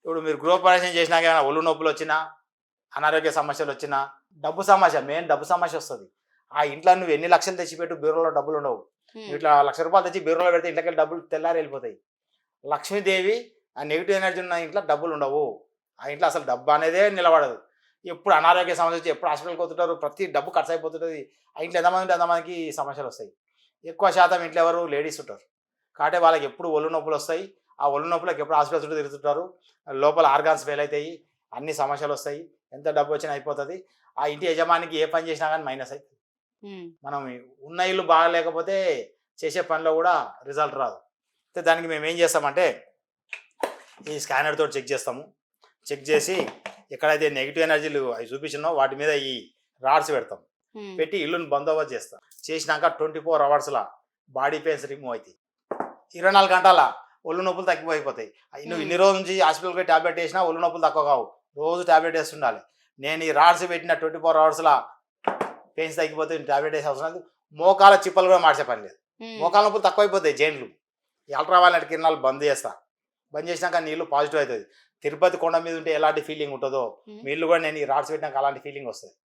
ఇప్పుడు మీరు గృహప్రవేశం చేసినాక ఏమైనా ఒళ్ళు నొప్పులు వచ్చినా, అనారోగ్య సమస్యలు వచ్చినా, డబ్బు సమస్య మెయిన్ డబ్బు సమస్య వస్తుంది. ఆ ఇంట్లో నువ్వు ఎన్ని లక్షలు తెచ్చిపెట్టు బీరువాలో డబ్బులు ఉండవు. హ్మ్. ఇట్లా ₹1,00,000 తెచ్చి బీరువాలో పెడితే ఇంట్లోకెళ్ళి డబ్బులు తెల్లారి వెళ్ళిపోతాయి. లక్ష్మీదేవి ఆ నెగిటివ్ ఎనర్జీ ఉన్న ఇంట్లో డబ్బులు ఉండవు. ఆ ఇంట్లో అసలు డబ్బు అనేదే నిలబడదు. ఎప్పుడు అనారోగ్య సమస్య వచ్చి ఎప్పుడు హాస్పిటల్కి పోతుంటారు, ప్రతి డబ్బు ఖర్చు అయిపోతుంటుంది. ఆ ఇంట్లో ఎంతమంది ఉంటే అంతమందికి సమస్యలు వస్తాయి. ఎక్కువ శాతం ఇంట్లో ఎవరు లేడీస్ ఉంటారు. కాబట్టి వాళ్ళకి ఎప్పుడు ఒళ్ళు నొప్పులు వస్తాయి. ఆ ఒళ్ళు నొప్పులకు ఎప్పుడు హాస్పిటల్ చుట్టూ తిరుగుతుంటారు. లోపల ఆర్గాన్స్ ఫెయిల్ అవుతాయి. అన్ని సమస్యలు వస్తాయి. ఎంత డబ్బు వచ్చినా అయిపోతుంది. ఆ ఇంటి యజమానికి ఏ పని చేసినా కానీ మైనస్ అవుతుంది. హ్మ్. మనం ఉన్న ఇల్లు బాగాలేకపోతే చేసే పనిలో కూడా రిజల్ట్ రాదు. అయితే దానికి మేము ఏం చేస్తామంటే ఈ స్కానర్ తోటి చెక్ చేస్తాము. చెక్ చేసి ఎక్కడైతే నెగిటివ్ ఎనర్జీలు అవి చూపించినో వాటి మీద ఈ రాడ్స్ పెడతాం. హ్మ్. పెట్టి ఇల్లుని బందోబస్తు చేస్తాం. చేసినాక 24 అవర్స్‌ల బాడీ పెయిన్స్ రిమూవ్ అవుతాయి. 24 గంటల ఒళ్ళు నొప్పులు తగ్గిపోయిపోతాయి. నువ్వు హ్మ్. ఇన్ని రోజుల నుంచి హాస్పిటల్‌కి పోయి టాబ్లెట్ వేసినా ఒళ్ళు నొప్పులు తక్కువ కావు. రోజు టాబ్లెట్ వేస్తుండాలి. నేను ఈ రాడ్స్ పెట్టిన 24 అవర్స్‌ల పెయిన్స్ తగ్గిపోతే టాబ్లెట్ వేసే అవసరం లేదు. మోకాల చిప్పలు కూడా మార్చే పని లేదు. హ్మ్. మోకాల నొప్పులు తక్కువైపోతాయి జెంట్లు. ఈ అల్ట్రావైలెట్ కిరణాలు బంద్ చేస్తా. బంద్ చేసినాక నీళ్ళు పాజిటివ్ అవుతుంది. తిరుపతి కొండ మీద ఉంటే ఎలాంటి ఫీలింగ్ ఉంటుందో హ్మ్. మీ ఇల్లు కూడా నేను ఈ రాడ్స్ పెట్టినాక అలాంటి ఫీలింగ్ వస్తుంది.